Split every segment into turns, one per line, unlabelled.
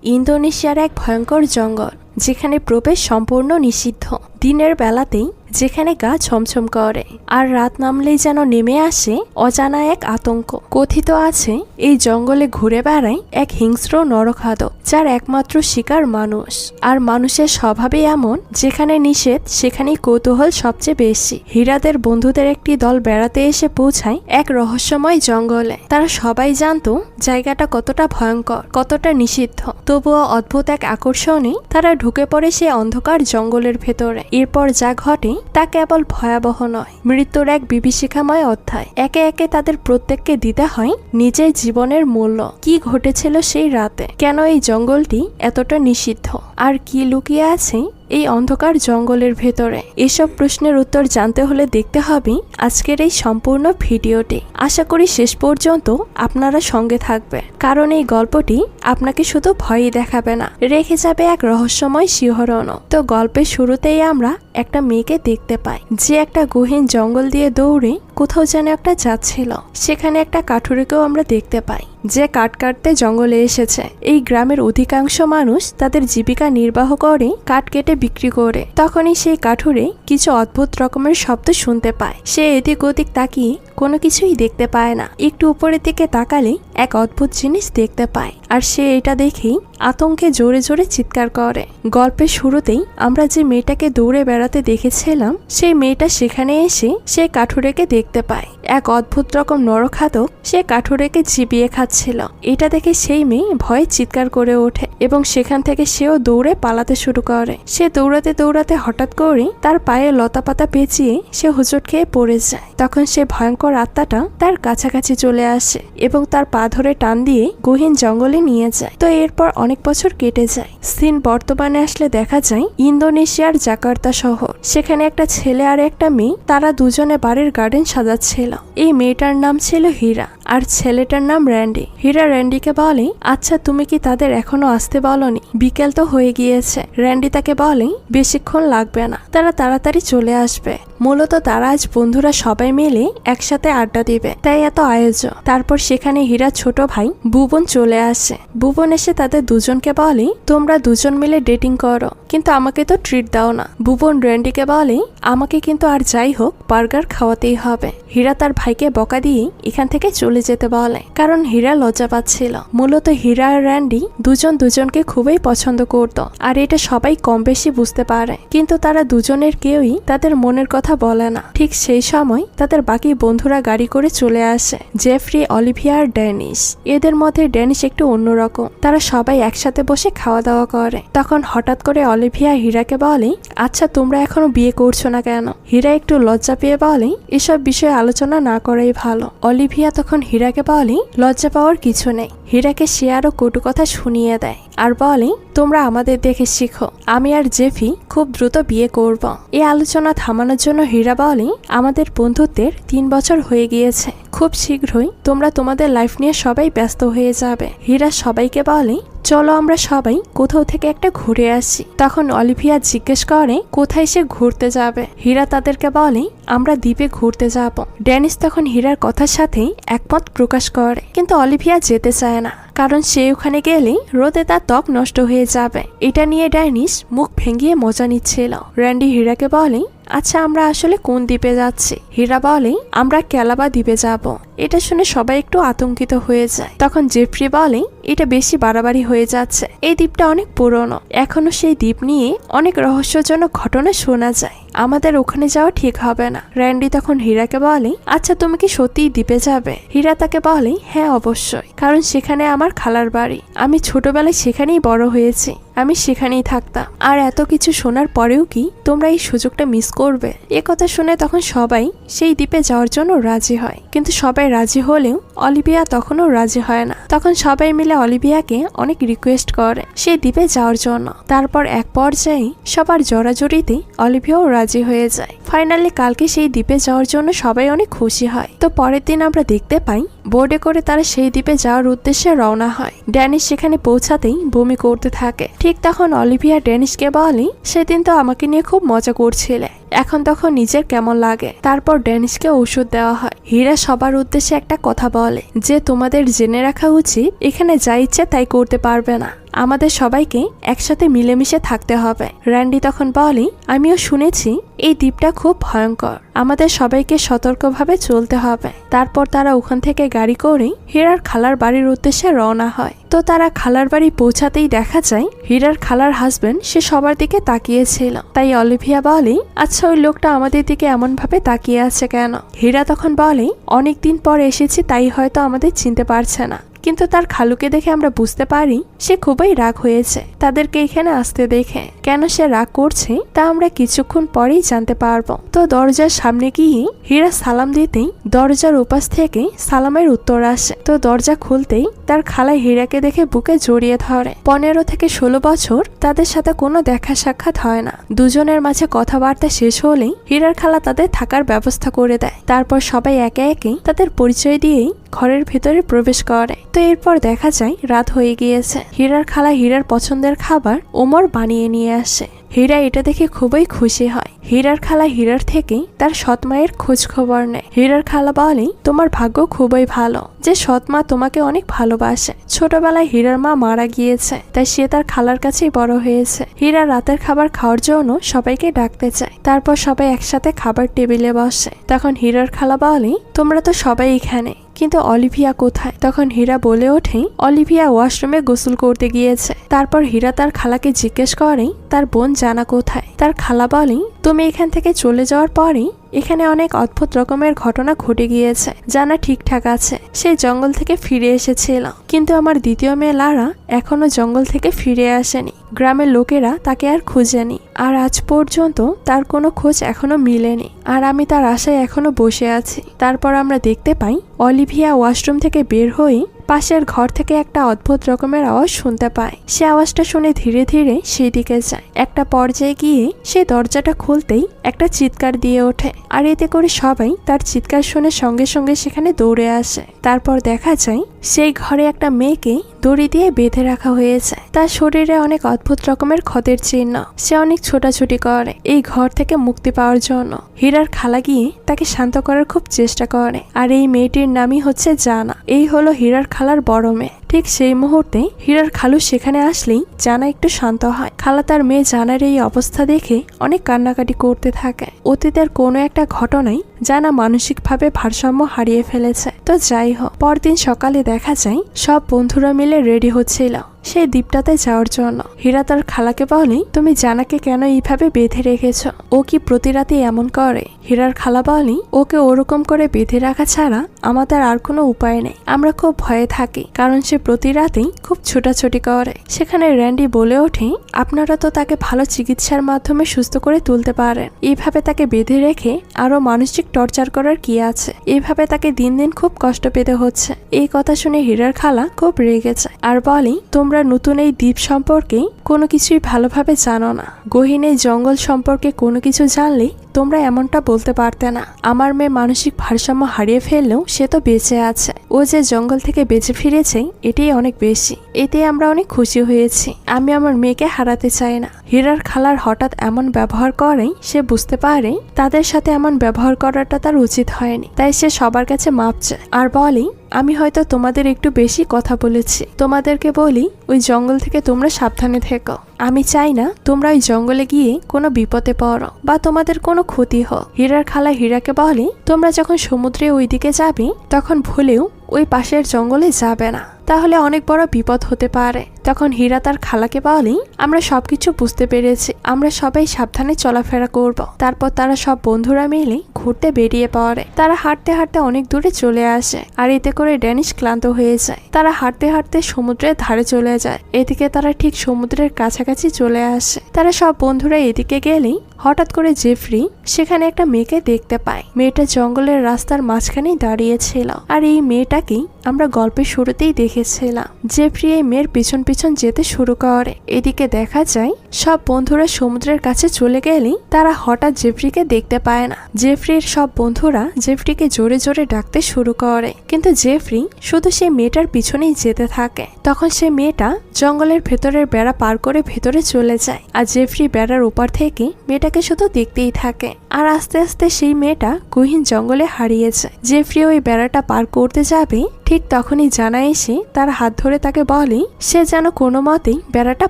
ইন্দোনেশিয়ার এক ভয়ঙ্কর জঙ্গল, যেখানে প্রবেশ সম্পূর্ণ নিষিদ্ধ। দিনের বেলাতেই যেখানে গা ছমছম করে, আর রাত নামলেই যেন নেমে আসে অজানা এক আতঙ্ক। কথিত আছে এই জঙ্গলে ঘুরে বেড়ায় এক হিংস্র নরখাদক, যার একমাত্র শিকার মানুষ। আর মানুষের স্বভাবে এমন, যেখানে নিষেধ সেখানেই কৌতূহল সবচেয়ে বেশি। হীরাদের বন্ধুদের একটি দল বেড়াতে এসে পৌঁছায় এক রহস্যময় জঙ্গলে। তারা সবাই জানতো জায়গাটা কতটা ভয়ঙ্কর, কতটা নিষিদ্ধ। তবুও অদ্ভুত এক আকর্ষণে তারা ঢুকে পড়ে সে অন্ধকার জঙ্গলের ভেতরে। এরপর যা ঘটে তা কেবল ভয়াবহ নয়, মৃত্যুর এক বিভীষিকাময় অধ্যায়। একে একে তাদের প্রত্যেককে দিতে হয় নিজের জীবনের মূল্য। কি ঘটেছিল সেই রাতে, কেন এই জঙ্গলটি এতটা নিষিদ্ধ, আর কি লুকিয়ে আছে এই অন্ধকার জঙ্গলের ভেতরে? এসব প্রশ্নের উত্তর জানতে হলে দেখতে হবে আজকের এই সম্পূর্ণ ভিডিওটি। আশা করি শেষ পর্যন্ত আপনারা সঙ্গে থাকবে, কারণ এই গল্পটি আপনাকে শুধু ভয়ই দেখাবে না, রেখে যাবে এক রহস্যময় শিহরণও। তো গল্পের শুরুতেই আমরা একটা মেয়েকে দেখতে পাই, যে একটা গহীন জঙ্গল দিয়ে দৌড়ে কোথাও যেন একটা যাচ্ছিল। সেখানে একটা কাঠুরেকেও আমরা দেখতে পাই, যে কাঠ কাটতে জঙ্গলে এসেছে। এই গ্রামের অধিকাংশ মানুষ তাদের জীবিকা নির্বাহ করে কাঠ কেটে বিক্রি করে। তখনই সেই কাঠুরে কিছু অদ্ভুত রকমের শব্দ শুনতে পায়। সে এদিক ওদিক তাকিয়ে কোনো কিছুই দেখতে পায় না। একটু উপরের দিকে তাকালে এক অদ্ভুত জিনিস দেখতে পায়, আর সে এটা দেখেই আতঙ্কে জোরে জোরে চিৎকার করে। গল্পের শুরুতেই আমরা যে মেয়েটাকে দৌড়ে বেড়াতে দেখেছিলাম, সেই মেয়েটা সেখানে এসে সে কাঠুরেকে দেখতে পায়। এক অদ্ভুত রকম নরখাদক সে কাঠুরেকে চিবিয়ে খাচ্ছিল। এটা দেখে সেই মেয়ে ভয়ে চিৎকার করে ওঠে এবং সেখান থেকে সেও দৌড়ে পালাতে শুরু করে। সে দৌড়াতে দৌড়াতে হঠাৎ করে তার পায়ে লতাপাতা পেঁচিয়ে সে হোঁচট খেয়ে পড়ে যায়। তখন সে ভয়ঙ্কর আত্মাটা তার কাছাকাছি চলে আসে এবং তার পা ধরে টান দিয়ে গহীন জঙ্গলে নিয়ে যায়। তো এরপর অনেক বছর কেটে যায়। সিন বর্তমানে আসলে দেখা যায় ইন্দোনেশিয়ার জাকার্তা শহর। সেখানে একটা ছেলে আর একটা মেয়ে, তারা দুজনে বাড়ির গার্ডেন সাজাচ্ছিল। এই মেয়েটার নাম ছিল হীরা, আর ছেলেটার নাম র্যান্ডি। হীরা র্যান্ডিকে বলে, আচ্ছা তুমি কি তাদের এখনো আসতে বলনি? বিকেল তো হয়ে গিয়েছে। র্যান্ডি তাকে বলে, বেশিক্ষণ লাগবে না, তারা তাড়াতাড়ি চলে আসবে। মূলত তারা আজ বন্ধুরা সবাই মিলে একসাথে আড্ডা দিবে, তাই এত আয়োজন। তারপর সেখানে হীরার ছোট ভাই ভুবন চলে আসে। ভুবন এসে তাদের দুজনকে বলে, তোমরা দুজন মিলে ডেটিং করো, কিন্তু আমাকে তো ট্রিট দাও না। ভুবন র্যান্ডিকে বলে, আমাকে কিন্তু আর যাই হোক বার্গার খাওয়াতেই হবে। হীরা তার ভাইকে বকা দিয়ে এখান থেকে চলে যেতে বলে, কারণ হীরা লজ্জা পাচ্ছিল। মূলত হীরা আর র্যান্ডি দুজন দুজনকে খুবই পছন্দ করত, আর এটা সবাই কম বেশি বুঝতে পারে, কিন্তু তারা দুজনের কেউই তাদের মনের কথা বলে না। ঠিক সেই সময় তাদের বাকি বন্ধুরা গাড়ি করে চলে আসে, জেফরি, অলিভিয়া আর ড্যানিশ। এদের মধ্যে ড্যানিশ একটু অন্যরকম। তারা সবাই একসাথে বসে খাওয়া দাওয়া করে। তখন হঠাৎ করে অলিভিয়া হীরাকে বলে, আচ্ছা তোমরা এখনো বিয়ে করছো না কেন? হীরা একটু লজ্জা পেয়ে বলে, এসব বিষয়ে আলোচনা না করাই ভালো। অলিভিয়া তখন হীরাকে বলে, লজ্জা পাওয়ার কিছু নেই। হীরাকে সে আরো কটু কথা শুনিয়ে দেয় আর বলে, তোমরা আমাদের দেখে শিখো, আমি আর জেফি খুব দ্রুত বিয়ে করব। এই আলোচনা থামানোর জন্য হীরা বলে, আমাদের বন্ধুত্বের 3 বছর হয়ে গিয়েছে, খুব শীঘ্রই তোমরা তোমাদের লাইফ নিয়ে সবাই ব্যস্ত হয়ে যাবে। হীরা সবাইকে বলে, চলো আমরা সবাই কোথাও থেকে একটা ঘুরে আসি। তখন অলিভিয়া জিজ্ঞেস করে কোথায় সে ঘুরতে যাবে। হীরা তাদেরকে বলে, আমরা দ্বীপে ঘুরতে যাব। ড্যানিশ তখন হীরার কথার সাথে একমত প্রকাশ করে, কিন্তু অলিভিয়া যেতে চায় না, কারণ সে ওখানে গেলে রোদে তার ত্বক নষ্ট হয়ে যাবে। এটা নিয়ে ড্যানিশ মুখ ভেঙিয়ে মজা নিচ্ছিল। র্যান্ডি হীরাকে বলে, আচ্ছা আমরা আসলে কোন দ্বীপে যাচ্ছি? হীরা বলে, আমরা ক্যালাবা দ্বীপে যাব। এটা শুনে সবাই একটু আতঙ্কিত হয়ে যায়। তখন জেফরি বলে, এটা বেশি বাড়াবাড়ি হয়ে যাচ্ছে, এই দ্বীপটা অনেক পুরনো, এখনো সেই দ্বীপ নিয়ে অনেক রহস্যজনক ঘটনা শোনা যায়, আমাদের ওখানে যাওয়া ঠিক হবে না। র্যান্ডি তখন হীরাকে বলে, আচ্ছা তুমি কি সত্যিই দ্বীপে যাবে? হীরা তাকে বলে, হ্যাঁ অবশ্যই, কারণ সেখানে আমার খালার বাড়ি, আমি ছোটবেলায় সেখানেই বড় হয়েছি, আমি সেখানেই থাকতাম। আর এত কিছু শোনার পরেও কি তোমরা এই সুযোগটা মিস করবে? এ কথা শুনে তখন সবাই সেই দ্বীপে যাওয়ার জন্য রাজি হয়, কিন্তু সবাই রাজি হলেও অলিভিয়া তখনও রাজি হয় না। তখন সবাই মিলে অলিভিয়াকে অনেক রিকোয়েস্ট করে সেই দ্বীপে যাওয়ার জন্য। তারপর এক পর্যায়ে সবার জড়াজড়িতে অলিভিয়াও রাজি হয়ে যায়। ফাইনালি কালকে সেই দ্বীপে যাওয়ার জন্য সবাই অনেক খুশি হয়। তো পরের দিন আমরা দেখতে পাই বোর্ডে করে তারা সেই দ্বীপে যাওয়ার উদ্দেশ্যে রওনা হয়। ড্যানিশ সেখানে পৌঁছাতেই বমি করতে থাকে। ঠিক ঠিক তখন অলিভিয়া ড্যানিশকে বলে, সেদিন তো আমাকে নিয়ে খুব মজা করছিলে, এখন তখন নিজের কেমন লাগে। তারপর ড্যানিশকে ওষুধ দেওয়া হয়। হীরা সবার উদ্দেশ্যে একটা কথা বলে যে তোমাদের জেনে রাখা উচিত এখানে যা ইচ্ছে তাই করতে পারবে না, আমাদের সবাইকে একসাথে মিলেমিশে থাকতে হবে। র্যান্ডি তখন বলে, আমিও শুনেছি এই দ্বীপটা খুব ভয়ঙ্কর, আমাদের সবাইকে সতর্কভাবে চলতে হবে। তারপর তারা ওখান থেকে গাড়ি করে হীরার খালার বাড়ির উদ্দেশ্যে রওনা হয়। তো তারা খালার বাড়ি পৌঁছাতেই দেখা যায় হীরার খালার হাজবেন্ড সে সবার দিকে তাকিয়েছিল। তাই অলিভিয়া বলে, আচ্ছা ওই লোকটা আমাদের দিকে এমন ভাবে তাকিয়ে আছে কেন? হীরা তখন বলে, অনেকদিন পর এসেছি তাই হয়তো আমাদের চিনতে পারছে না, কিন্তু তার খালুকে দেখে আমরা বুঝতে পারি সে খুবই রাগ হয়েছে তাদেরকে এখানে আসতে দেখে। কেন সে রাগ করছে তা আমরা কিছুক্ষণ পরেই জানতে পারবো। তো দরজার সামনে গিয়ে হীরা সালাম দিতেই দরজার উপাস থেকে সালামের উত্তর আসে। তো দরজা খুলতেই তার খালা হীরাকে দেখে বুকে জড়িয়ে ধরে। 15 থেকে 16 বছর তাদের সাথে কোনো দেখা সাক্ষাৎ হয় না। দুজনের মাঝে কথাবার্তা শেষ হলেই হীরার খালা তাদের থাকার ব্যবস্থা করে দেয়। তারপর সবাই একে একে তাদের পরিচয় দিয়েই ঘরের ভেতরে প্রবেশ করে। তো এরপর দেখা যায় রাত হয়ে গিয়েছে। হীরার খালা হীরার পছন্দের খাবার ওমর বানিয়ে নিয়ে আসে। হীরা এটা দেখে খুবই খুশি হয়। হীরার খালা হীরার থেকে তার সৎ মায়ের খোঁজ খবর নেয়। হীরার খালা বলে, তোমার ভাগ্য খুবই ভালো যে সৎ মা তোমাকে অনেক ভালোবাসে। ছোটবেলায় হীরার মা মারা গিয়েছে, তাই সে তার খালার কাছেই বড় হয়েছে। হীরা রাতের খাবার খাওয়ার জন্য সবাইকে ডাকতে চায়। তারপর সবাই একসাথে খাবার টেবিলে বসে। তখন হীরার খালা বলে, তোমরা তো সবাই এখানে, কিন্তু অলিভিয়া কোথায়? তখন হীরা বলে ওঠে, অলিভিয়া ওয়াশরুমে গোসল করতে গিয়েছে। তারপর হীরা তার খালাকে জিজ্ঞেস করে তার বোন জানা কোথায়। তার খালা বলে, তুমি এখান থেকে চলে যাওয়ার পরে এখানে অনেক অদ্ভুত রকমের ঘটনা ঘটে গিয়েছে। জানা ঠিকঠাক আছে, সেই জঙ্গল থেকে ফিরে এসেছিল, কিন্তু আমার দ্বিতীয় মেয়ে লারা এখনো জঙ্গল থেকে ফিরে আসেনি। গ্রামের লোকেরা তাকে আর খুঁজেনি, আর আজ পর্যন্ত তার কোনো খোঁজ এখনো মিলেনি। আর আমি তার আশায় এখনো বসে আছি। তারপর আমরা দেখতে পাই অলিভিয়া ওয়াশরুম থেকে বের হয়ে পাশের ঘর থেকে একটা অদ্ভুত রকমের আওয়াজ শুনতে পায়। সে আওয়াজটা শুনে ধীরে ধীরে সেই দিকে যায়। একটা পর্যায়ে গিয়ে সে দরজাটা খুলতেই একটা চিৎকার দিয়ে ওঠে, আর এতে করে সবাই তার চিৎকার শুনে সঙ্গে সঙ্গে সেখানে দৌড়ে আসে। তারপর দেখা যায় সেই ঘরে একটা মেয়েকে দড়ি দিয়ে বেঁধে রাখা হয়েছে। তার শরীরে অনেক অদ্ভুত রকমের ক্ষতের চিহ্ন। সে অনেক ছোটাছুটি করে এই ঘর থেকে মুক্তি পাওয়ার জন্য। হীরার খালা গিয়ে তাকে শান্ত করার খুব চেষ্টা করে, আর এই মেয়েটির নামই হচ্ছে জানা। এই হলো হীরার খালার বড় মেয়ে। ঠিক সেই মুহূর্তে হীরার খালু সেখানে আসলেই জানা একটু শান্ত হয়। খালা তার মেয়ে জানার এই অবস্থা দেখে অনেক কান্নাকাটি করতে থাকে। অতীতের কোনো একটা ঘটনায় জানা মানসিকভাবে ভারসাম্য হারিয়ে ফেলেছে। তো যাই হোক, পরদিন সকালে দেখা যায় সব বন্ধুরা মিলে রেডি হচ্ছিল সেই দ্বীপটাতে যাওয়ার জন্য। হীরা তার খালাকে বলে, তুমি জানাকে কেন এইভাবে বেঁধে রেখেছ? ও কি প্রতি রাতে এমন করে? হীরার খালা বলে, ওকে ওরকম করে বেঁধে রাখা ছাড়া আমাদের আর কোনো উপায় নেই। আমরা খুব ভয়ে থাকি, কারণ সে প্রতি রাতেই খুব ছোটাছুটি করে। সেখানে র্যান্ডি বলে ওঠে, আপনারা তো তাকে ভালো চিকিৎসার মাধ্যমে সুস্থ করে তুলতে পারেন, এইভাবে তাকে বেঁধে রেখে আরো মানসিক টর্চার করার কি আছে? এইভাবে তাকে দিন দিন খুব কষ্ট পেতে হচ্ছে। এই কথা শুনে হীরার খালা খুব রেগে যায় আর বলে, তোমরা নতুন এই দ্বীপ সম্পর্কে কোনো কিছুই ভালোভাবে জানো না। গহীন এই জঙ্গল সম্পর্কে কোনো কিছু জানলে তোমরা এমনটা বলতে পারতে না। আমার মেয়ে মানসিক ভারসাম্য হারিয়ে ফেললেও সে তো বেঁচে আছে। ও যে জঙ্গল থেকে বেঁচে ফিরেছে এটাই অনেক বেশি। এতে আমরা অনেক খুশি হয়েছি। আমি আমার মেয়েকে হারাতে চাই না। হীরার খালার হঠাৎ এমন ব্যবহার করেই সে বুঝতে পারে তাদের সাথে এমন ব্যবহার করাটা তার উচিত হয়নি। তাই সে সবার কাছে মাপ চায় আর বলে, আমি হয়তো তোমাদের একটু বেশি কথা বলেছি। তোমাদেরকে বলি, ওই জঙ্গল থেকে তোমরা সাবধানে থেকো। আমি চাই না তোমরা ওই জঙ্গলে গিয়ে কোনো বিপদে পড়ো বা তোমাদের কোনো ক্ষতি হোক। হীরার খালা হীরাকে বলে, তোমরা যখন সমুদ্রে ওইদিকে যাবে তখন ভুলেও ওই পাশের জঙ্গলে যাবে না, তাহলে অনেক বড় বিপদ হতে পারে। তখন হীরা তার খালাকে বলে, আমরা সবকিছু বুঝতে পেরেছি, আমরা সবাই সাবধানে চলাফেরা করব। তারপর তারা সব বন্ধুরা মিলে ঘুরতে বেরিয়ে পড়ে। তারা হাঁটতে হাঁটতে অনেক দূরে চলে আসে, আর এতে করে ড্যানিশ ক্লান্ত হয়ে যায়। তারা হাঁটতে হাঁটতে সমুদ্রের ধারে চলে যায়। এদিকে তারা ঠিক সমুদ্রের কাছাকাছি চলে আসে। তারা সব বন্ধুরা এদিকে গেলেই হঠাৎ করে জেফরি সেখানে একটা মেয়েকে দেখতে পায়। মেয়েটা জঙ্গলের রাস্তার মাঝখানেই দাঁড়িয়েছিল, আর এই মেয়েটাকেই আমরা গল্পের শুরুতেই দেখেছিলাম। জেফরি এই মেয়ের পিছন পিছন পিছন যেতে শুরু করে। এদিকে দেখা যায় সব বন্ধুরা সমুদ্রের কাছে চলে গেলেই তারা হঠাৎ জেফ্রিকে দেখতে পায় না। জেফ্রির সব বন্ধুরা জেফ্রিকে জোরে জোরে ডাকতে শুরু করে, কিন্তু জেফ্রি শুধু সেই মেয়েটার পিছনেই যেতে থাকে। তখন সে মেয়েটা জঙ্গলের ভেতরের বেড়া পার করে ভেতরে চলে যায়, আর জেফ্রি বেড়ার ওপার থেকে মেয়েটাকে শুধু দেখতেই থাকে। আর আস্তে আস্তে সেই মেয়েটা গহীন জঙ্গলে হারিয়ে যায়। জেফ্রি ওই বেড়াটা পার করতে যাবে, ঠিক তখনই জানা এসে তার হাত ধরে তাকে বলে সে যেন কোনো মতেই বেড়াটা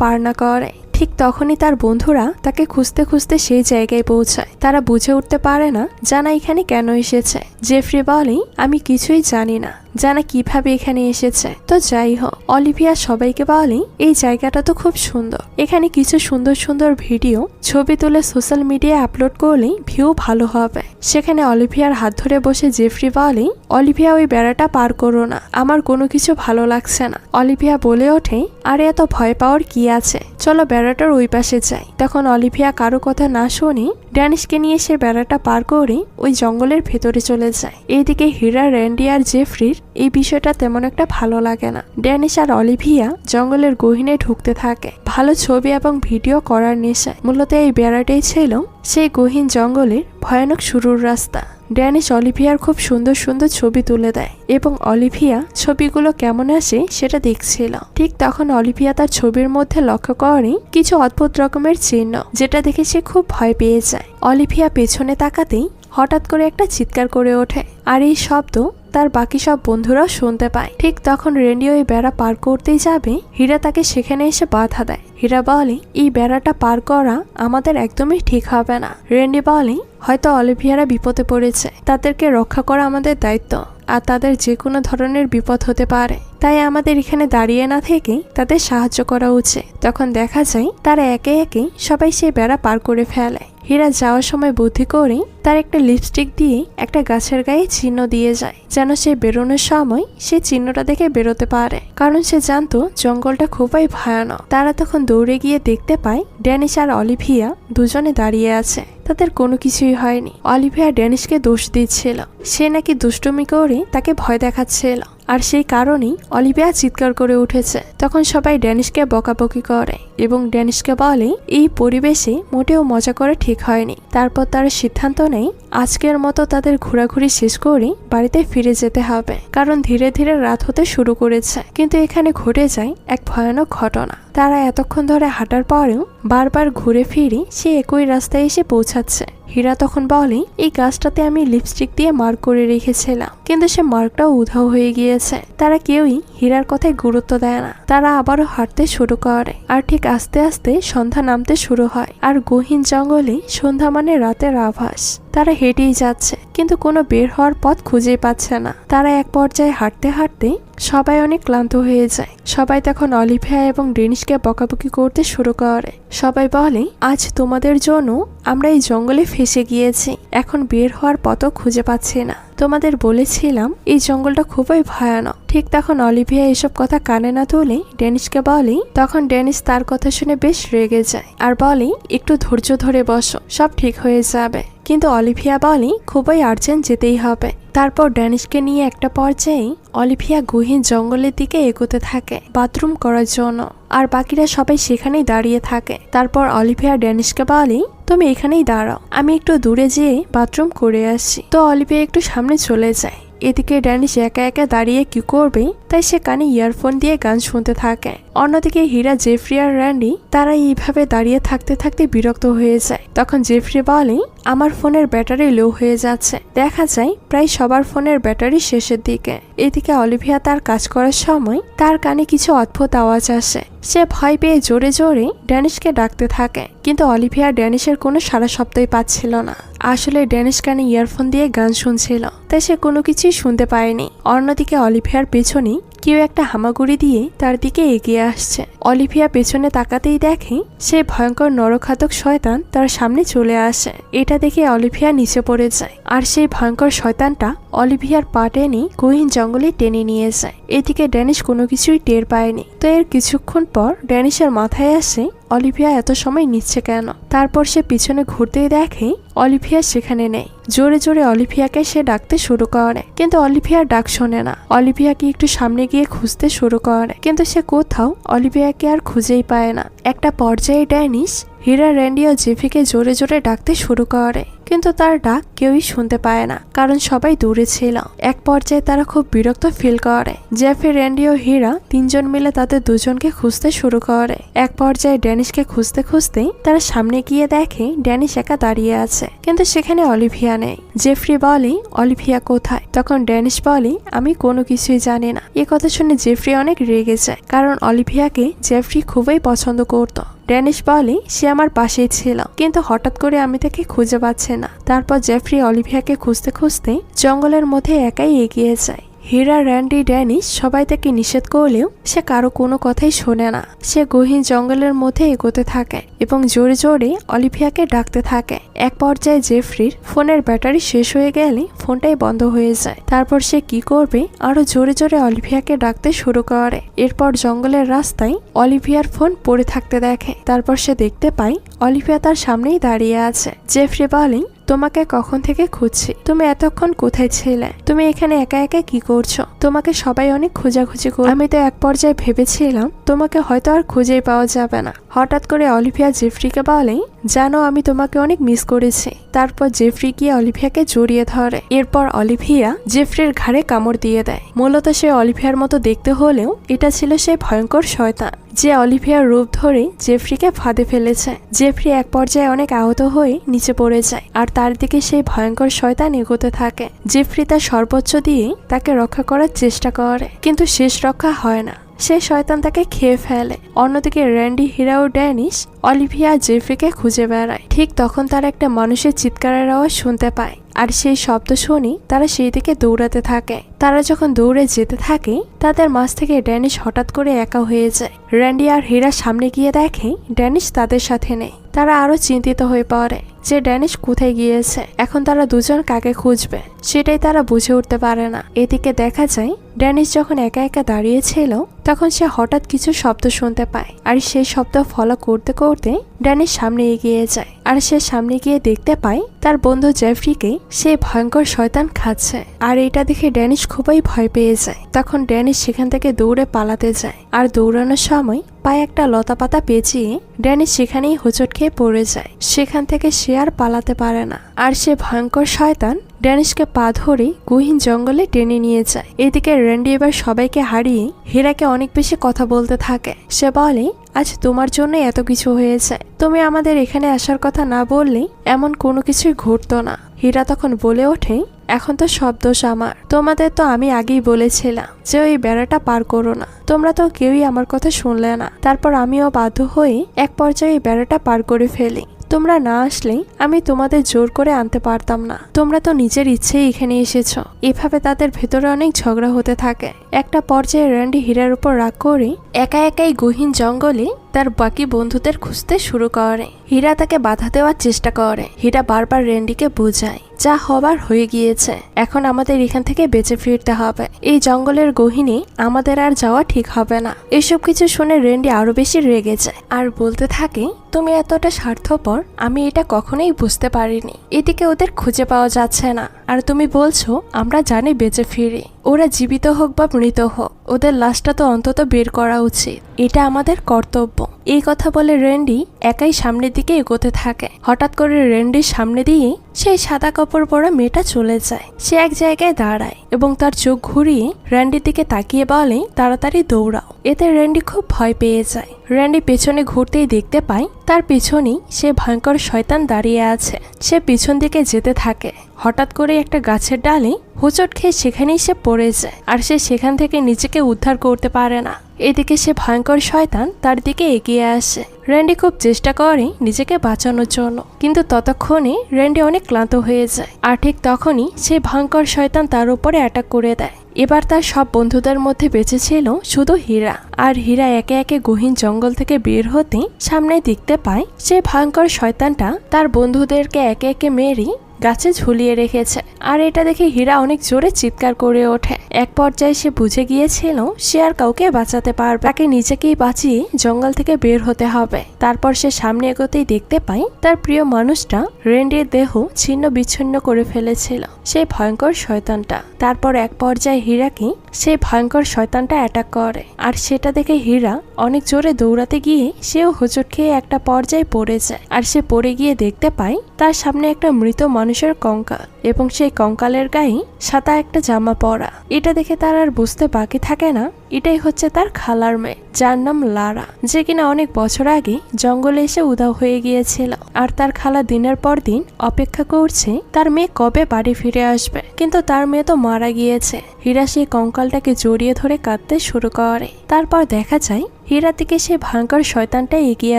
পার না করে। ঠিক তখনই তার বন্ধুরা তাকে খুঁজতে খুঁজতে সেই জায়গায় পৌঁছায়। তারা বুঝে উঠতে পারে না জানা এখানে কেন এসেছে। জেফ্রি বলে আমি কিছুই জানি না জানা কিভাবে এখানে এসেছে। তো যাই হোক, অলিভিয়া সবাইকে বলে এই জায়গাটা তো খুব সুন্দর, এখানে কিছু সুন্দর সুন্দর ভিডিও ছবি তুলে সোশ্যাল মিডিয়ায় আপলোড করলে ভিউ ভালো হবে। সেখানে অলিভিয়ার হাত ধরে বসে জেফ্রি বলে অলিভিয়া ওই বেড়াটা পার করো না, আমার কোনো কিছু ভালো লাগছে না। অলিভিয়া বলে ওঠে আরে এত ভয় পাওয়ার কি আছে, চলো বেড়াটার ওই পাশে যাই। তখন অলিভিয়া কারো কথা না শুনে ড্যানিশকে নিয়ে সে বেড়াটা পার করে ওই জঙ্গলের ভেতরে চলে যায়। এইদিকে হীরা, র্যান্ডি আর জেফ্রির এই বিষয়টা তেমন একটা ভালো লাগে না। ড্যানিশ আর অলিভিয়া জঙ্গলের গহীনে ঢুকতে থাকে ভালো ছবি এবং ভিডিও করার নেশায়। মূলত এই বেড়াটাই ছিল সেই গহীন জঙ্গলের ভয়ানক শুরুর রাস্তা। ড্যানিশ অলিভিয়ার খুব সুন্দর সুন্দর ছবি তুলে দেয় এবং অলিভিয়া ছবিগুলো কেমন আসে সেটা দেখছিল। ঠিক তখন অলিভিয়া তার ছবির মধ্যে লক্ষ্য করে কিছু অদ্ভুত রকমের চিহ্ন, যেটা দেখে সে খুব ভয় পেয়ে যায়। অলিভিয়া পেছনে তাকাতেই হঠাৎ করে একটা চিৎকার করে ওঠে, আর এই শব্দ তার বাকি সব বন্ধুরাও শুনতে পায়। ঠিক তখন রেন্ডি ওই বেড়া পার করতেই যাবে, হীরা তাকে সেখানে এসে বাধা দেয়। হীরা বলে এই বেড়াটা পার করা আমাদের একদমই ঠিক হবে না। রেন্ডি বলে হয়তো অলিভিয়ারা বিপদে পড়েছে, তাদেরকে রক্ষা করা আমাদের দায়িত্ব, আর তাদের যে কোনো ধরনের বিপদ হতে পারে, তাই আমাদের এখানে দাঁড়িয়ে না থেকে তাদের সাহায্য করা উচিত। তখন দেখা যায় তারা একে একে সবাই সেই বেড়া পার করে ফেলে। হীরা যাওয়ার সময় বুদ্ধি করে তার একটা লিপস্টিক দিয়ে একটা গাছের গায়ে চিহ্ন দিয়ে যায়, যেন সে বেরোনোর সময় সে চিহ্নটা দেখে বেরোতে পারে, কারণ সে জানতো জঙ্গলটা খুবই ভয়ানক। তারা তখন দৌড়ে গিয়ে দেখতে পায় ড্যানিশ আর অলিভিয়া দুজনে দাঁড়িয়ে আছে, তাদের কোনো কিছুই হয়নি। অলিভিয়া ড্যানিশকে দোষ দিচ্ছিল, সে নাকি দুষ্টুমি করে তাকে ভয় দেখাচ্ছিল, আর সেই কারণেই অলিভিয়া চিৎকার করে উঠেছে। তখন সবাই ড্যানিশকে বকাবকি করে এবং ড্যানিশকে বলে এই পরিবেশে মোটেও মজা করে ঠিক হয়নি। তারপর তারা সিদ্ধান্ত নেয় আজকের মতো তাদের ঘোরাঘুরি শেষ করে বাড়িতে ফিরে যেতে হবে, কারণ ধীরে ধীরে রাত হতে শুরু করেছে। কিন্তু এখানে ঘটে যায় এক ভয়ানক ঘটনা। তারা এতক্ষণ ধরে হাঁটার পরেও বারবার ঘুরে ফিরে সে একই রাস্তায় এসে পৌঁছাচ্ছে। হীরা তখন বলে এই গাছটাতে আমি লিপস্টিক দিয়ে মার্ক করে রেখেছিলাম, কিন্তু সে মার্কটাও উধাও হয়ে গিয়েছে। তারা কেউই হীরার কথায় গুরুত্ব দেয় না। তারা আবারও হাঁটতে শুরু করে, আর ঠিক আস্তে আস্তে সন্ধ্যা নামতে শুরু হয়। আর গহীন জঙ্গলে সন্ধ্যা মানে রাতের আভাস। তারা হেঁটেই যাচ্ছে, কিন্তু কোনো বের হওয়ার পথ খুঁজেই পাচ্ছে না। তারা এক পর্যায়ে হাঁটতে হাঁটতে সবাই অনেক ক্লান্ত হয়ে যায়। সবাই তখন অলিভিয়া এবং ড্যানিশকে বকাবকি করতে শুরু করে। সবাই বলে আজ তোমাদের জন্য আমরা এই জঙ্গলে ফেসে গিয়েছি, এখন বের হওয়ার পথও খুঁজে পাচ্ছি না। তোমাদের বলেছিলাম এই জঙ্গলটা খুবই ভয়ানক। ঠিক তখন অলিভিয়া এসব কথা কানে না তুলে ড্যানিশকে বলে। তখন ড্যানিশ তার কথা শুনে বেশ রেগে যায় আর বলে একটু ধৈর্য ধরে বসো, সব ঠিক হয়ে যাবে। কিন্তু অলিভিয়া বলে খুবই আর্জেন্ট যেতেই হবে। তারপর ড্যানিশকে নিয়ে একটা পর্যায়ে অলিভিয়া গহীন জঙ্গলের দিকে এগোতে থাকে বাথরুম করার জন্য, আর বাকিরা সবাই সেখানেই দাঁড়িয়ে থাকে। তারপর অলিভিয়া ড্যানিশকে বলে তুমি এখানেই দাঁড়াও, আমি একটু দূরে যেয়ে বাথরুম করে আসি। তো অলিভিয়া একটু সামনে চলে যায়। এদিকে ড্যানিশ একা একা দাঁড়িয়ে কি করবে, তাই সে কানে ইয়ারফোন দিয়ে গান শুনতে থাকে। অন্যদিকে হীরা, জেফ্রি আর র্যান্ডি তারা এইভাবে দাঁড়িয়ে থাকতে থাকতে বিরক্ত হয়ে যায়। তখন জেফ্রি বলে আমার ফোনের ব্যাটারি লো হয়ে যাচ্ছে। দেখা যায় প্রায় সবার ফোনের ব্যাটারি শেষের দিকে। এদিকে অলিভিয়া তার কাজ করার সময় তার কানে কিছু অদ্ভুত আওয়াজ আসে। সে ভয় পেয়ে জোরে জোরে ড্যানিশকে ডাকতে থাকে, কিন্তু অলিভিয়া ড্যানিশের কোনো সারা শব্দই পাচ্ছিল না। আসলে ড্যানিশ কানে ইয়ারফোন দিয়ে গান শুনছিল, তাই সে কোনো কিছুই শুনতে পায়নি। অন্যদিকে অলিভিয়ার পেছনে কেউ একটা হামাগুড়ি দিয়ে তার দিকে এগিয়ে আসছে। অলিভিয়া পেছনে তাকাতেই দেখে সে ভয়ঙ্কর নরঘাতক শয়তান তার সামনে চলে আসে। এটা দেখে অলিভিয়া নিচে পড়ে যায়, আর সেই ভয়ঙ্কর শয়তানটা অলিভিয়ার পা টেনে গহীন জঙ্গলে টেনে নিয়ে যায়। এদিকে ড্যানিশ কোনো কিছুই টের পায়নি। তো এর কিছুক্ষণ পর ড্যানিশের মাথায় আসে অলিভিয়া এত সময় নিচ্ছে কেন। তারপর সে পিছনে ঘুরতেই দেখে অলিভিয়া সেখানে নেই। জোরে জোরে অলিভিয়াকে সে ডাকতে শুরু করে, কিন্তু অলিভিয়ার ডাক শোনে না। অলিভিয়াকে একটু সামনে গিয়ে খুঁজতে শুরু করে, কিন্তু সে কোথাও অলিভিয়াকে আর খুঁজেই পায় না। একটা পর্যায়ে ড্যানিশ হীরা, র্যান্ডি ও জেফিকে জোরে জোরে ডাকতে শুরু করে, কিন্তু তার ডাক কেউই শুনতে পায় না, কারণ সবাই দূরে ছিল। এক পর্যায়ে তারা খুব বিরক্ত ফিল করে। জেফি, র্যান্ডি ও হীরা তিনজন মিলে তাদের দুজনকে খুঁজতে শুরু করে। এক পর্যায়ে ড্যানিশকে খুঁজতে খুঁজতেই তারা সামনে গিয়ে দেখে ড্যানিশ একা দাঁড়িয়ে আছে, কিন্তু সেখানে অলিভিয়া নেই। জেফরি বলে, অলিভিয়া কোথায়? তখন ড্যানিশ বলে, আমি কোনো কিছুই জানি না। এ কথা শুনে জেফরি অনেক রেগে যায়, কারণ অলিভিয়াকে জেফরি খুবই পছন্দ করত। ড্যানিশ বলে, সে আমার পাশেই ছিল, কিন্তু হঠাৎ করে আমি তাকে খুঁজে পাচ্ছি না। তারপর জেফরি অলিভিয়াকে খুঁজতে খুঁজতে জঙ্গলের মধ্যে একাই এগিয়ে যায়। হীরা, র্যান্ডি, ড্যানিশ সবাই তাকে নিষেধ করলেও সে কারো কোনো কথাই শোনে না। সে গহীন জঙ্গলের মধ্যে এগোতে থাকে এবং জোরে জোরে অলিভিয়াকে ডাকতে থাকে। এক পর্যায়ে জেফরির ফোনের ব্যাটারি শেষ হয়ে গেলে ফোনটাই বন্ধ হয়ে যায়। তারপর সে কি করবে, আরো জোরে জোরে অলিভিয়াকে ডাকতে শুরু করে। এরপর জঙ্গলের রাস্তায় অলিভিয়ার ফোন পড়ে থাকতে দেখে। তারপর সে দেখতে পায় অলিভিয়া তার সামনেই দাঁড়িয়ে আছে। জেফরি বলে, তোমাকে কখন থেকে খুঁজছি, তুমি এতক্ষণ কোথায় ছিলে? তুমি এখানে একা একা কি করছো? তোমাকে সবাই অনেক খোঁজাখুঁজি করে। আমি তো এক পর্যায়ে ভেবেছিলাম তোমাকে হয়তো আর খুঁজেই পাওয়া যাবে না। হঠাৎ করে অলিভিয়া জেফরিকে বলে, জানো আমি তোমাকে অনেক মিস করেছি। তারপর জেফরি গিয়ে অলিভিয়াকে জড়িয়ে ধরে। এরপর অলিভিয়া জেফরির ঘাড়ে কামড় দিয়ে দেয়। মূলত সে অলিভিয়ার মতো দেখতে হলেও এটা ছিল সেই ভয়ঙ্কর শয়তান যে অলিভিয়ার রূপ ধরে জেফরিকে ফাঁদে ফেলেছে। জেফরি এক পর্যায়ে অনেক আহত হয়ে নিচে পড়ে যায়, আর তার দিকে সেই ভয়ঙ্কর শয়তান এগোতে থাকে। জেফরি তার সর্বোচ্চ দিয়ে তাকে রক্ষা করার চেষ্টা করে, কিন্তু শেষ রক্ষা হয় না। সে শয়তান তাকে খেয়ে ফেলে। অন্যদিকে র্যান্ডি, হীরা ও ড্যানিশ অলিভিয়া জেফরিকে খুঁজে বেড়ায়। ঠিক তখন তারা একটা মানুষের চিৎকারের আওয়াজ শুনতে পায়, আর সেই শব্দ শুনি তারা সেই দিকে দৌড়াতে থাকে। তারা যখন দৌড়ে যেতে থাকে, তাদের মাঝ থেকে ড্যানিশ হঠাৎ করে একা হয়ে যায়। র্যান্ডি আর হীরা সামনে গিয়ে দেখে ড্যানিশ তাদের সাথে নেই। তারা আরো চিন্তিত হয়ে পড়ে যে ড্যানিশ কোথায় গিয়েছে। এখন তারা দুজন কাকে খুঁজবে সেটাই তারা বুঝে উঠতে পারে না। এদিকে দেখা যায় ড্যানিশ যখন একা একা দাঁড়িয়েছিল, তখন সে হঠাৎ কিছু শব্দ শুনতে পায়, আর সেই শব্দ ফলো করতে করতে ড্যানিশ সামনে এগিয়ে যায়। আর সে সামনে গিয়ে দেখতে পায় তার বন্ধু জেফরিকে সেই ভয়ঙ্কর শয়তান খাচ্ছে। আর এটা দেখে ড্যানিশ খুবই ভয় পেয়ে যায়। তখন ড্যানিশ সেখান থেকে দৌড়ে পালাতে যায়, আর দৌড়ানোর সময় পায়ে একটা লতা পাতা পেঁচিয়ে ড্যানিশ সেখানেই হোঁচট খেয়ে পড়ে যায়। সেখান থেকে সে আর পালাতে পারে না, আর সে ভয়ঙ্কর শয়তান ড্যানিশকে পা ধরে গহীন জঙ্গলে টেনে নিয়ে যায়। এদিকে র্যান্ডি এবার সবাইকে হারিয়ে হীরাকে অনেক বেশি কথা বলতে থাকে। সে বলে, আজ তোমার জন্য এত কিছু হয়েছে, তুমি আমাদের এখানে আসার কথা না বললে এমন কোনো কিছুই ঘটতো না। হীরা তখন বলে ওঠে, এখন তো সব দোষ আমার। তোমাদের তো আমি আগেই বলেছিলাম যে ওই বেড়াটা পার করো না, তোমরা তো কেউই আমার কথা শুনলে না। তারপর আমিও বাধ্য হয়ে এক পর্যায়ে বেড়াটা পার করে ফেলি। তোমরা না আসলে আমি তোমাদের জোর করে আনতে পারতাম না। তোমরা তো নিজের ইচ্ছেই এখানে এসেছো। এভাবে তাদের ভেতরে অনেক ঝগড়া হতে থাকে। একটা পর্যায়ে র্যান্ডি হীরার উপর রাগ করে একা একাই গহীন জঙ্গলে তার বাকি বন্ধুদের খুঁজতে শুরু করে। হীরা তাকে বাধা দেওয়ার চেষ্টা করে। হীরা বারবার র্যান্ডিকে বোঝায়, যা হবার হয়ে গিয়েছে, এখন আমাদের এখান থেকে বেঁচে ফিরতে হবে। এই জঙ্গলের গহীনে আমাদের আর যাওয়া ঠিক হবে না। এসব কিছু শুনে র্যান্ডি আরো বেশি রেগে যায়, আর বলতে থাকে, তুমি এতটা স্বার্থপর আমি এটা কখনোই বুঝতে পারিনি। এদিকে ওদের খুঁজে পাওয়া যাচ্ছে না, আর তুমি বলছো আমরা জানি বেঁচে ফিরি। ওরা জীবিত হোক বা মৃত হোক, ওদের লাশটা তো অন্তত বের করা উচিত, এটা আমাদের কর্তব্য। এই কথা বলে র্যান্ডি একাই সামনের দিকে এগোতে থাকে। হঠাৎ করে র্যান্ডির সামনে দিয়ে সেই সাদা কাপড় পরা মেয়েটা চলে যায়। সে এক জায়গায় দাঁড়ায় এবং তার চোখ ঘুরিয়ে র্যান্ডির দিকে তাকিয়ে বলে, তাড়াতাড়ি দৌড়াও। এতে র্যান্ডি খুব ভয় পেয়ে যায়। র্যান্ডি পেছনে ঘুরতেই দেখতে পায় তার পিছনেই সে ভয়ঙ্কর শয়তান দাঁড়িয়ে আছে। সে পিছন দিকে যেতে থাকে। হঠাৎ করে একটা গাছের ডালে হোঁচট খেয়ে সেখানেই সে পড়ে যায়, আর সে সেখান থেকে নিজেকে উদ্ধার করতে পারে না। এদিকে সে ভয়ঙ্কর শয়তান তার দিকে এগিয়ে আসে। র্যান্ডি খুব চেষ্টা করে নিজেকে বাঁচানোর জন্য, কিন্তু ততক্ষণে র্যান্ডি অনেক ক্লান্ত হয়ে যায়। আর ঠিক তখনই সেই ভয়ঙ্কর শয়তান তার উপরে অ্যাটাক করে দেয়। এবার তার সব বন্ধুদের মধ্যে বেঁচে ছিল শুধু হীরা। আর হীরা একে একে গহীন জঙ্গল থেকে বের হতে সামনে দেখতে পায় সেই ভয়ঙ্কর শয়তানটা তার বন্ধুদেরকে একে একে মেরে গাছে ঝুলিয়ে রেখেছে। আর এটা দেখে হীরা অনেক জোরে চিৎকার করে ওঠে। এক পর্যায়ে সে বুঝে গিয়েছিল সে আর কাউকে বাঁচাতে পারবে, তাকে নিজেকেই বাঁচিয়ে জঙ্গল থেকে বের হতে হবে। তারপর সে সামনে এগোতেই দেখতে পায় তার প্রিয় মানুষটা রেন্ডির দেহ ছিন্ন বিচ্ছিন্ন করে ফেলেছিল সেই ভয়ঙ্কর শয়তানটা। তারপর এক পর্যায়ে হীরাকে সেই ভয়ঙ্কর শয়তানটা অ্যাটাক করে, আর সেটা দেখে হীরা অনেক জোরে দৌড়াতে গিয়ে সেও হোঁচট খেয়ে একটা পর্যায়ে পড়ে যায়। আর সে পড়ে গিয়ে দেখতে পায় তার সামনে একটা মৃত মানুষের কঙ্কাল, এবং সেই কঙ্কালের গায়ে সাদা একটা জামা পরা। এটা দেখে তার আর বুঝতে বাকি থাকে না এটাই হচ্ছে তার খালার মেয়ে, যার নাম লারা, যে কিনা অনেক বছর আগে জঙ্গলে এসে উধাও হয়ে গিয়েছিল। আর তার খালা দিনের পর দিন অপেক্ষা করছে তার মেয়ে কবে বাড়ি ফিরে আসবে, কিন্তু তার মেয়ে তো মারা গিয়েছে। হীরা সেই কঙ্কালটাকে জড়িয়ে ধরে কাঁদতে শুরু করে। তারপর দেখা যায় হীরার দিকে সে ভয়ঙ্কর শয়তানটা এগিয়ে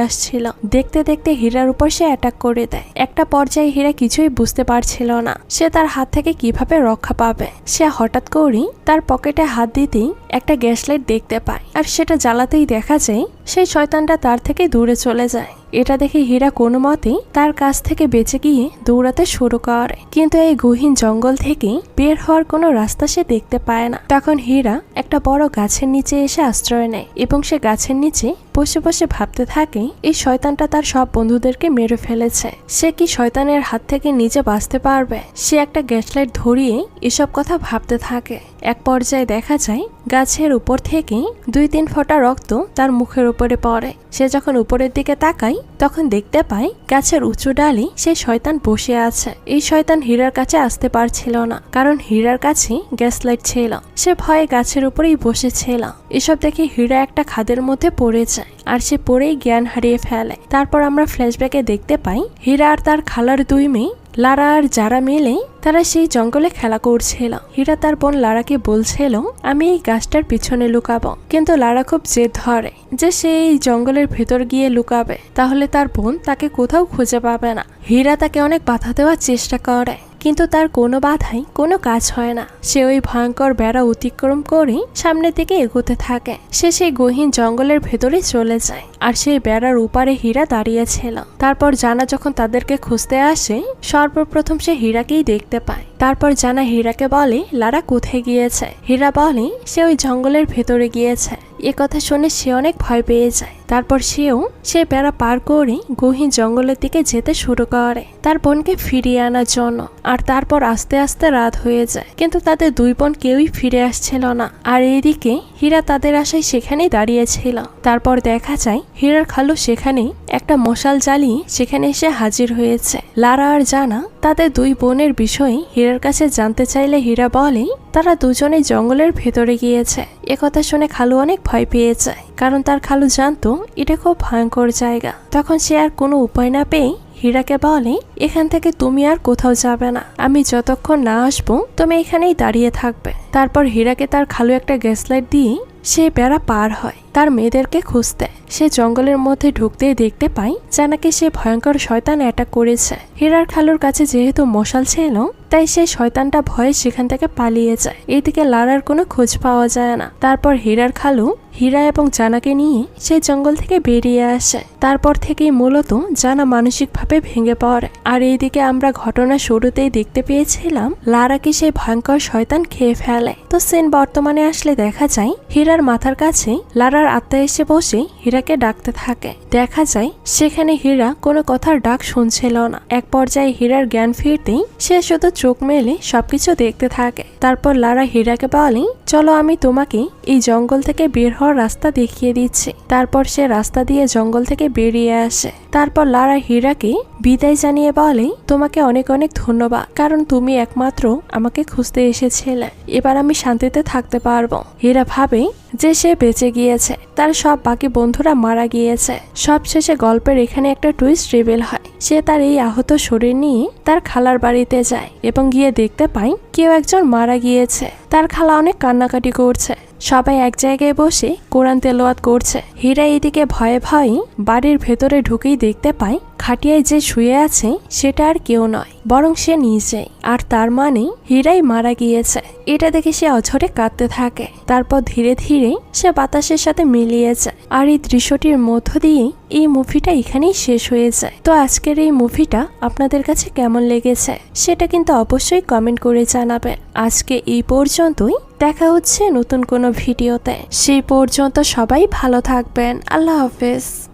আসছিল। দেখতে দেখতে হীরার উপর সে অ্যাটাক করে দেয়। একটা পর্যায়ে হীরা কিছুই বুঝতে পারছিল না সে তার হাত থেকে কিভাবে রক্ষা পাবে। সে হঠাৎ করেই তার পকেটে হাত দিতেই একটা গ্যাস লাইট দেখতে পায়, আর সেটা জ্বালাতেই দেখা যায় সেই শয়তানটা তার থেকে দূরে চলে যায়। এটা দেখে হীরা কোনো মতেই তার কাছ থেকে বেঁচে গিয়ে দৌড়াতে শুরু করে, কিন্তু এই গহীন জঙ্গল থেকে বের হওয়ার কোনো রাস্তা সে দেখতে পায় না। তখন হীরা একটা বড় গাছের নিচে এসে আশ্রয় নেয়, এবং সে গাছের নিচে বসে বসে ভাবতে থাকে এই শয়তানটা তার সব বন্ধুদেরকে মেরে ফেলেছে, সে কি শয়তানের হাত থেকে নিজে বাঁচতে পারবে। সে একটা গ্যাস লাইট ধরিয়ে এসব কথা ভাবতে থাকে। এক পর্যায়ে দেখা যায় গাছের উপর থেকে 2-3 ফোঁটা রক্ত তার মুখের উপরে পড়ে। সে যখন উপরের দিকে তাকায় তখন দেখতে পায় গাছের উঁচু ডালে সে শয়তান বসে আছে। এই শয়তান হীরার কাছে আসতে পারছিল না, কারণ হীরার কাছে গ্যাস লাইট ছিল। সে ভয়ে গাছের উপরেই বসেছিল। এসব দেখে হীরা একটা খাদের মধ্যে পড়ে যায়, আর সে পড়েই জ্ঞান হারিয়ে ফেলে। তারপর আমরা ফ্ল্যাশব্যাকে দেখতে পাই হীরা আর তার খালার 2 মেয়ে লারা আর যারা মিলে তারা সেই জঙ্গলে খেলা করছিল। হীরা তার বোন লারাকে বলছিল আমি এই গাছটার পিছনে লুকাবো, কিন্তু লারা খুব জেদ ধরে যে সে এই জঙ্গলের ভেতর গিয়ে লুকাবে, তাহলে তার বোন তাকে কোথাও খুঁজে পাবে না। হীরা তাকে অনেক বাধা দেওয়ার চেষ্টা করে, কিন্তু তার কোনো বাধাই কোনো কাজ হয় না। সে ওই ভয়ঙ্কর বেড়া অতিক্রম করে সামনের দিকে এগোতে থাকে। সে সেই গহীন জঙ্গলের ভেতরে চলে যায়, আর সেই বেড়ার উপারে হীরা দাঁড়িয়েছিল। তারপর জানা যখন তাদেরকে খুঁজতে আসে সর্বপ্রথম সে হীরাকেই দেখতে পায়। তারপর জানা হীরাকে বলে লারা কোথায় গিয়েছে। হীরা বলে সে ওই জঙ্গলের ভেতরে গিয়েছে। এ কথা শুনে সে অনেক ভয় পেয়ে যায়। তারপর সেও সে বেড়া পার করে গহীন জঙ্গলের দিকে যেতে শুরু করে তার বোনকে ফিরিয়ে আনার জন্য। আর তারপর আস্তে আস্তে রাত হয়ে যায়, কিন্তু তাদের 2 বোন কেউই ফিরে আসছিল না। আর এইদিকে হীরা তাদের আশায় সেখানেই দাঁড়িয়েছিল। তারপর দেখা যায় হীরার খালু সেখানে একটা মশাল জ্বালিয়ে সেখানে এসে হাজির হয়েছে। লারা আর জানা তাদের 2 বোনের বিষয়ে হীরার কাছে জানতে চাইলে হীরা বলে তারা দুজনেই জঙ্গলের ভেতরে গিয়েছে। একথা শুনে খালু অনেক ভয় পেয়ে যায়, কারণ তার খালু জানতো এটা খুব ভয়ঙ্কর জায়গা। তখন সে আর কোনো উপায় না পেয়ে হীরাকে বলে এখান থেকে তুমি আর কোথাও যাবে না, আমি যতক্ষণ না আসবো তুমি এখানেই দাঁড়িয়ে থাকবে। তারপর হীরাকে তার খালু একটা গ্যাস লাইট দিয়ে সে বেড়া পার হয় তার মেয়েদেরকে খুঁজতে। সে জঙ্গলের মধ্যে ঢুকতেই দেখতে পায় জানাকে সে ভয়ঙ্কর শয়তান অ্যাটাক করেছে। হীরার খালুর কাছে যেহেতু মশাল ছিল তাই সেই শয়তানটা ভয়ে সেখান থেকে পালিয়ে যায়। এইদিকে লারার কোনো খোঁজ পাওয়া যায় না। তারপর হীরার খালু হীরা এবং জানাকে নিয়ে সেই জঙ্গল থেকে বেরিয়ে আসে। তারপর থেকেই মূলত জানা মানসিকভাবে ভেঙে পড়ে। আর এইদিকে আমরা ঘটনা শুরুতেই দেখতে পেয়েছিলাম লারাকে সেই ভয়ঙ্কর শয়তান খেয়ে ফেলে। তো সিন বর্তমানে আসলে দেখা যায় হীরার মাথার কাছে লারার আত্মা এসে বসে হীরাকে ডাকতে থাকে। দেখা যায় সেখানে হীরা কোনো কথার ডাক শুনছিল না। এক পর্যায়ে হীরার জ্ঞান ফিরতেই সে শুধু চোখ মেলে সবকিছু দেখতে থাকে। তারপর লারা হীরাকে বলে চলো আমি তোমাকে এই জঙ্গল থেকে বের হওয়ার রাস্তা দেখিয়ে দিচ্ছি। তারপর সে রাস্তা দিয়ে জঙ্গল থেকে বেরিয়ে আসে। তারপর লারা হীরাকে বিদায় জানিয়ে বলে তোমাকে অনেক অনেক ধন্যবাদ, কারণ তুমি একমাত্র আমাকে খুঁজতে এসেছিলে। এবার আমি শান্তিতে থাকতে পারবো। হীরা ভাবে যে সে বেঁচে গিয়েছে, তার সব বাকি বন্ধুরা মারা গিয়েছে। সবশেষে গল্পের এখানে একটা টুইস্ট রিভিল হয়। সে তার এই আহত শরীর নিয়ে তার খালার বাড়িতে যায় এবং গিয়ে দেখতে পায় কেউ একজন মারা গিয়েছে। তার খালা অনেক কান্নাকাটি করছে। সবাই এক জায়গায় বসে কোরআন তেলাওয়াত করছে। হীরা এদিকে ভয়ে ভয়ে বাড়ির ভেতরে ঢুকেই দেখতে পায় খাটিয়ায় যে শুয়ে আছে সেটা আর কেউ নয়, বরং সে নিজেই। আর তার মানে হীরাই মারা গিয়েছে। এটা দেখে সে অঝরে কাঁদতে থাকে। তারপর ধীরে ধীরে সে বাতাসের সাথে মিলিয়ে যায়। আর এই দৃশ্যটির মধ্য দিয়েই এই মুভিটা এখানেই শেষ হয়ে যায়। তো আজকের এই মুভিটা আপনাদের কাছে কেমন লেগেছে সেটা কিন্তু অবশ্যই কমেন্ট করে জানাবেন। আজকে এই পর্যন্তই, দেখা হচ্ছে নতুন কোনো ভিডিওতে। সেই পর্যন্ত সবাই ভালো থাকবেন। আল্লাহ হাফেজ।